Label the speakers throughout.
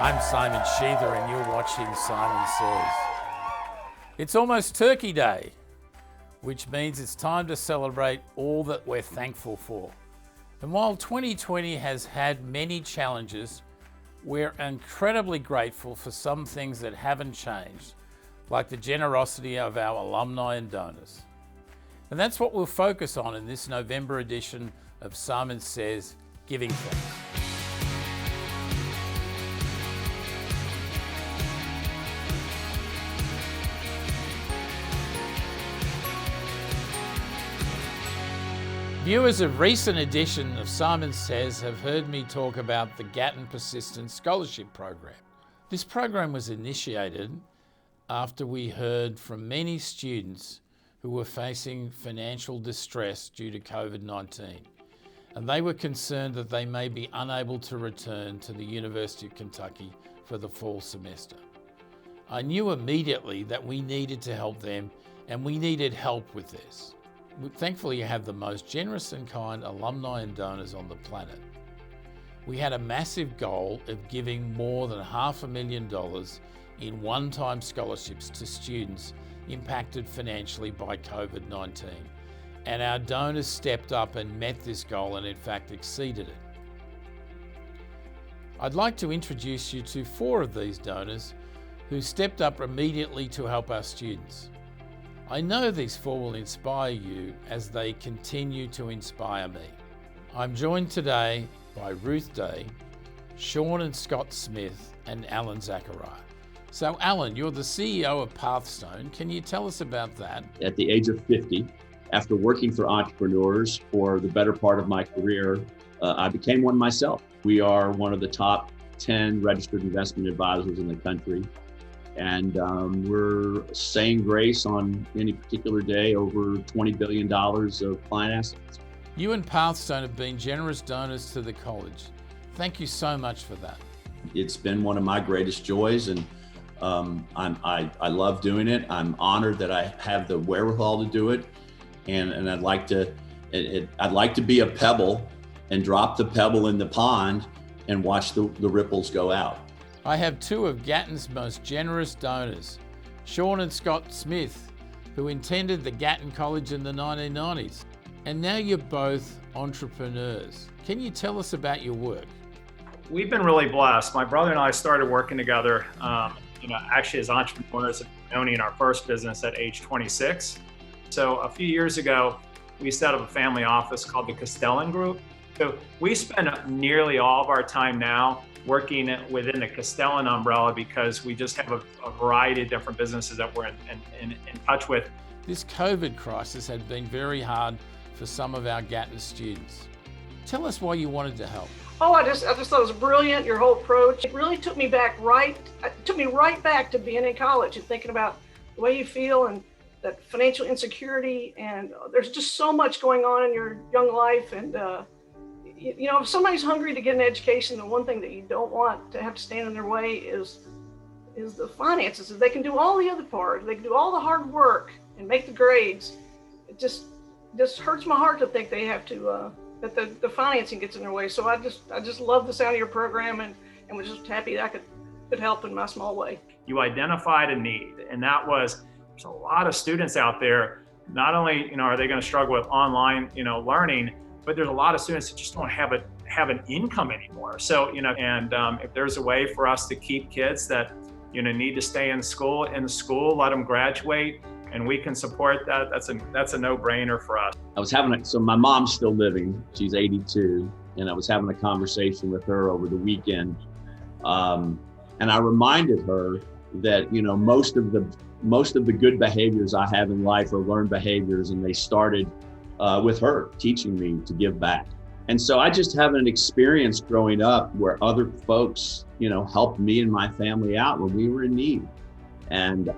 Speaker 1: I'm Simon Sheether and you're watching Simon Says. It's almost Turkey Day, which means it's time to celebrate all that we're thankful for. And while 2020 has had many challenges, we're incredibly grateful for some things that haven't changed, like the generosity of our alumni and donors. And that's what we'll focus on in this November edition of Simon Says Giving Thanks. Viewers of recent edition of Simon Says have heard me talk about the Gatton Persistent Scholarship Program. This program was initiated after we heard from many students who were facing financial distress due to COVID-19, and they were concerned that they may be unable to return to the University of Kentucky for the fall semester. I knew immediately that we needed to help them, and we needed help with this. Thankfully, you have the most generous and kind alumni and donors on the planet. We had a massive goal of giving more than $500,000 in one-time scholarships to students impacted financially by COVID-19. And our donors stepped up and met this goal and in fact exceeded it. I'd like to introduce you to 4 of these donors who stepped up immediately to help our students. I know these 4 will inspire you as they continue to inspire me. I'm joined today by Ruth Day, Sean and Scott Smith, and Alan Zachariah. So Alan, you're the CEO of Pathstone. Can you tell us about that?
Speaker 2: At the age of 50, after working for entrepreneurs for the better part of my career, I became one myself. We are one of the top 10 registered investment advisors in the country. And we're saying grace on any particular day over $20 billion of client assets.
Speaker 1: You and Pathstone have been generous donors to the college. Thank you so much for that.
Speaker 2: It's been one of my greatest joys, and I love doing it. I'm honored that I have the wherewithal to do it, and I'd like to be a pebble and drop the pebble in the pond and watch the ripples go out.
Speaker 1: I have 2 of Gatton's most generous donors, Sean and Scott Smith, who attended the Gatton College in the 1990s. And now you're both entrepreneurs. Can you tell us about your work?
Speaker 3: We've been really blessed. My brother and I started working together, actually as entrepreneurs, owning our first business at age 26. So a few years ago, we set up a family office called the Gaston Group. So we spend nearly all of our time now working within the Gaston umbrella because we just have a variety of different businesses that we're in touch with.
Speaker 1: This COVID crisis had been very hard for some of our Gatton students. Tell us why you wanted to help.
Speaker 4: Oh, I just thought it was brilliant, your whole approach. It really took me right back to being in college and thinking about the way you feel and that financial insecurity. And there's just so much going on in your young life. And if somebody's hungry to get an education, the one thing that you don't want to have to stand in their way is the finances. If they can do all the other part, they can do all the hard work and make the grades. It just hurts my heart to think they have to that the financing gets in their way. So I just love the sound of your program and was just happy that I could help in my small way.
Speaker 3: You identified a need, and that was there's a lot of students out there. Not only are they going to struggle with online learning, but there's a lot of students that just don't have an income anymore. So, if there's a way for us to keep kids that, need to stay in school, let them graduate, and we can support that, that's a no-brainer for us.
Speaker 2: So my mom's still living, she's 82, and I was having a conversation with her over the weekend. And I reminded her that, most of the good behaviors I have in life are learned behaviors, and they started with her teaching me to give back. And so I just have an experience growing up where other folks, helped me and my family out when we were in need. And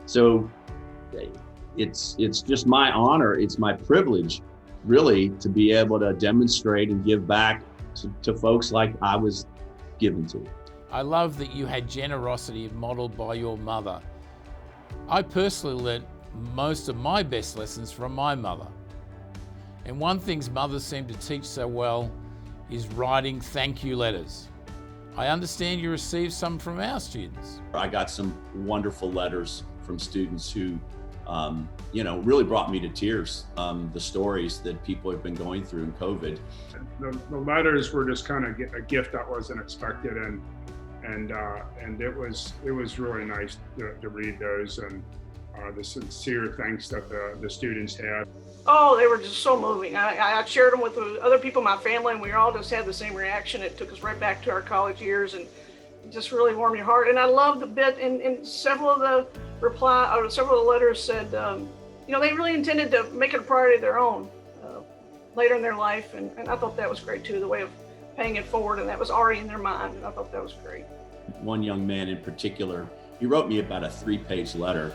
Speaker 2: so it's just my honor, it's my privilege really to be able to demonstrate and give back to folks like I was given to.
Speaker 1: I love that you had generosity modeled by your mother. I personally learnt most of my best lessons from my mother. And one thing mothers seem to teach so well is writing thank you letters. I understand you received some from our students.
Speaker 2: I got some wonderful letters from students who, really brought me to tears. The stories that people have been going through in COVID.
Speaker 5: The letters were just kind of a gift that wasn't expected, and it was really nice to read those, and the sincere thanks that the students had.
Speaker 4: Oh, they were just so moving. I shared them with other people in my family, and we all just had the same reaction. It took us right back to our college years, and it just really warmed your heart. And I loved the bit in several of the several of the letters said, they really intended to make it a priority of their own later in their life. And I thought that was great too, the way of paying it forward. And that was already in their mind. And I thought that was great.
Speaker 2: One young man in particular, he wrote me about a 3-page letter.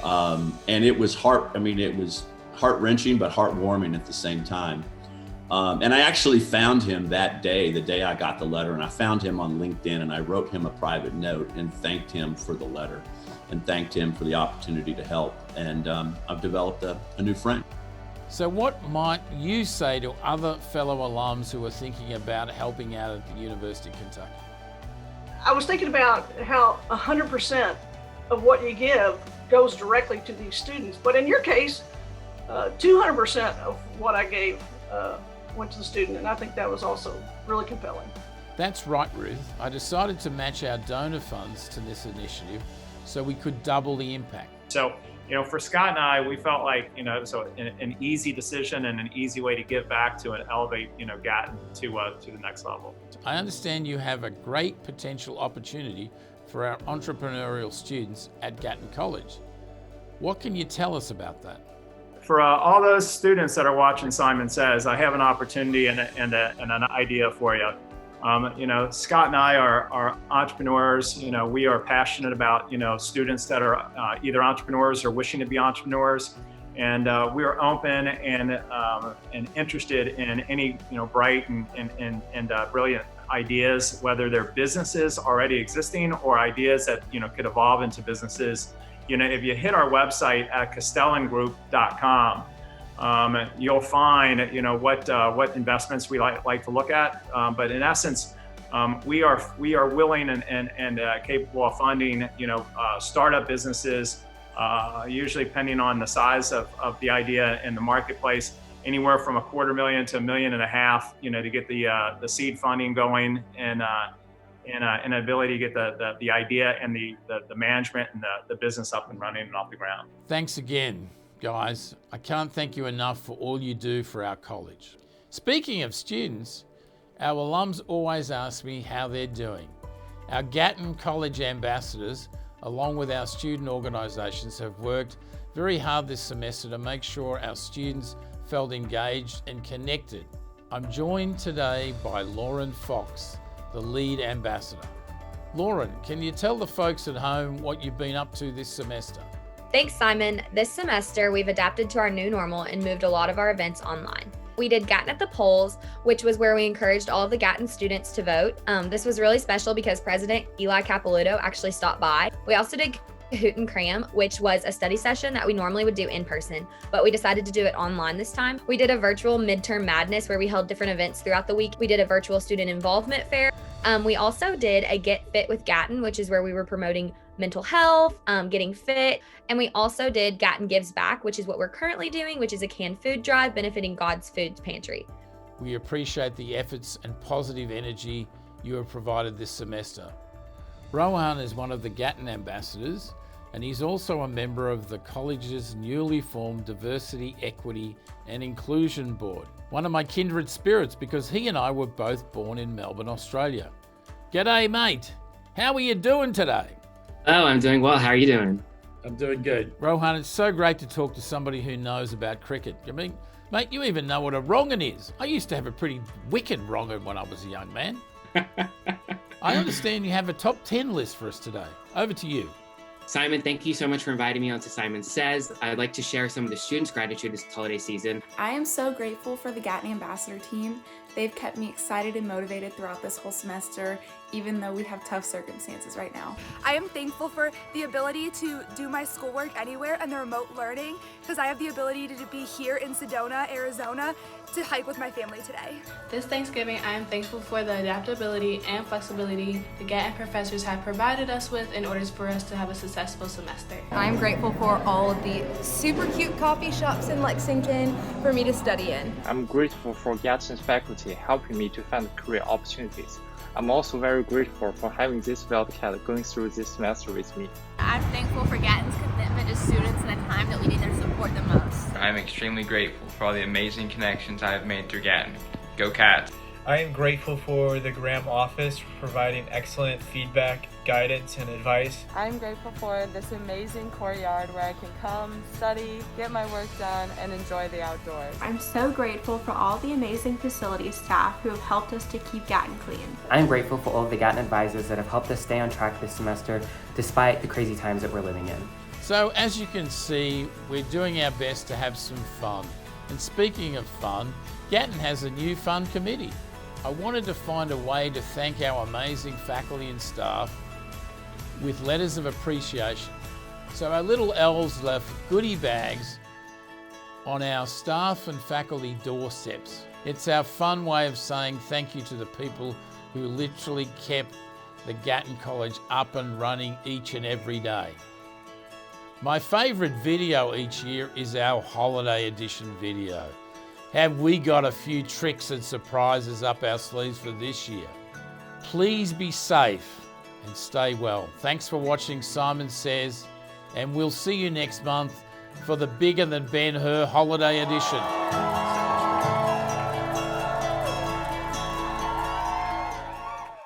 Speaker 2: And it was heart-wrenching, but heartwarming at the same time. And I actually found him that day, the day I got the letter, and I found him on LinkedIn, and I wrote him a private note and thanked him for the letter and thanked him for the opportunity to help. And I've developed a new friend.
Speaker 1: So what might you say to other fellow alums who are thinking about helping out at the University of Kentucky?
Speaker 4: I was thinking about how 100% of what you give goes directly to these students. But in your case, 200% of what I gave went to the student, and I think that was also really compelling.
Speaker 1: That's right, Ruth. I decided to match our donor funds to this initiative so we could double the impact.
Speaker 3: So, for Scott and I, we felt like, an easy decision and an easy way to give back to and elevate, Gatton to the next level.
Speaker 1: I understand you have a great potential opportunity for our entrepreneurial students at Gatton College. What can you tell us about that?
Speaker 3: For all those students that are watching Simon Says, I have an opportunity and an idea for you. Scott and I are entrepreneurs. We are passionate about, students that are either entrepreneurs or wishing to be entrepreneurs. And we are open and interested in any, bright and brilliant ideas, whether they're businesses already existing or ideas that, could evolve into businesses. If you hit our website at castellangroup.com, you'll find, what investments we like to look at. But in essence, we are willing and capable of funding, startup businesses, usually depending on the size of the idea in the marketplace, anywhere from $250,000 to $1.5 million, to get the seed funding going and an ability to get the idea and the management and the business up and running and off the ground.
Speaker 1: Thanks again, guys. I can't thank you enough for all you do for our college. Speaking of students, our alums always ask me how they're doing. Our Gatton College ambassadors, along with our student organisations, have worked very hard this semester to make sure our students felt engaged and connected. I'm joined today by Lauren Fox, the lead ambassador. Lauren, can you tell the folks at home what you've been up to this semester?
Speaker 6: Thanks, Simon. This semester, we've adapted to our new normal and moved a lot of our events online. We did Gatton at the Polls, which was where we encouraged all of the Gatton students to vote. This was really special because President Eli Capilouto actually stopped by. We also did Kahoot and Cram, which was a study session that we normally would do in person, but we decided to do it online this time. We did a virtual midterm madness where we held different events throughout the week. We did a virtual student involvement fair. We also did a Get Fit with Gatton, which is where we were promoting mental health, getting fit. And we also did Gatton Gives Back, which is what we're currently doing, which is a canned food drive benefiting God's Food Pantry.
Speaker 1: We appreciate the efforts and positive energy you have provided this semester. Rohan is one of the Gatton ambassadors, and he's also a member of the college's newly formed Diversity, Equity and Inclusion Board. One of my kindred spirits because he and I were both born in Melbourne, Australia. G'day, mate. How are you doing today?
Speaker 7: Oh, I'm doing well. How are you doing?
Speaker 1: I'm doing good. Rohan, it's so great to talk to somebody who knows about cricket. I mean, mate, you even know what a wrong'un is. I used to have a pretty wicked wrong'un when I was a young man. I understand you have a top 10 list for us today. Over to you.
Speaker 7: Simon, thank you so much for inviting me on to Simon Says. I'd like to share some of the students' gratitude this holiday season.
Speaker 8: I am so grateful for the Gatton Ambassador team. They've kept me excited and motivated throughout this whole semester, even though we have tough circumstances right now.
Speaker 9: I am thankful for the ability to do my schoolwork anywhere and the remote learning, because I have the ability to be here in Sedona, Arizona, to hike with my family today.
Speaker 10: This Thanksgiving, I am thankful for the adaptability and flexibility the Gatton professors have provided us with in order for us to have a successful semester.
Speaker 11: I'm grateful for all of the super cute coffee shops in Lexington for me to study in.
Speaker 12: I'm grateful for Gatton's faculty helping me to find career opportunities. I'm also very grateful for having this wildcat going through this semester with me.
Speaker 13: I'm thankful for Gatton's commitment to students in a time that we need their support the most.
Speaker 14: I'm extremely grateful for all the amazing connections I have made through Gatton. Go Cats!
Speaker 15: I am grateful for the Graham office for providing excellent feedback, guidance, and advice.
Speaker 16: I'm grateful for this amazing courtyard where I can come, study, get my work done, and enjoy the outdoors.
Speaker 17: I'm so grateful for all the amazing facility staff who have helped us to keep Gatton clean.
Speaker 18: I'm grateful for all of the Gatton advisors that have helped us stay on track this semester despite the crazy times that we're living in.
Speaker 1: So as you can see, we're doing our best to have some fun. And speaking of fun, Gatton has a new fun committee. I wanted to find a way to thank our amazing faculty and staff with letters of appreciation. So our little elves left goodie bags on our staff and faculty doorsteps. It's our fun way of saying thank you to the people who literally kept the Gatton College up and running each and every day. My favourite video each year is our holiday edition video. Have we got a few tricks and surprises up our sleeves for this year? Please be safe and stay well. Thanks for watching Simon Says, and we'll see you next month for the Bigger Than Ben-Hur Holiday Edition.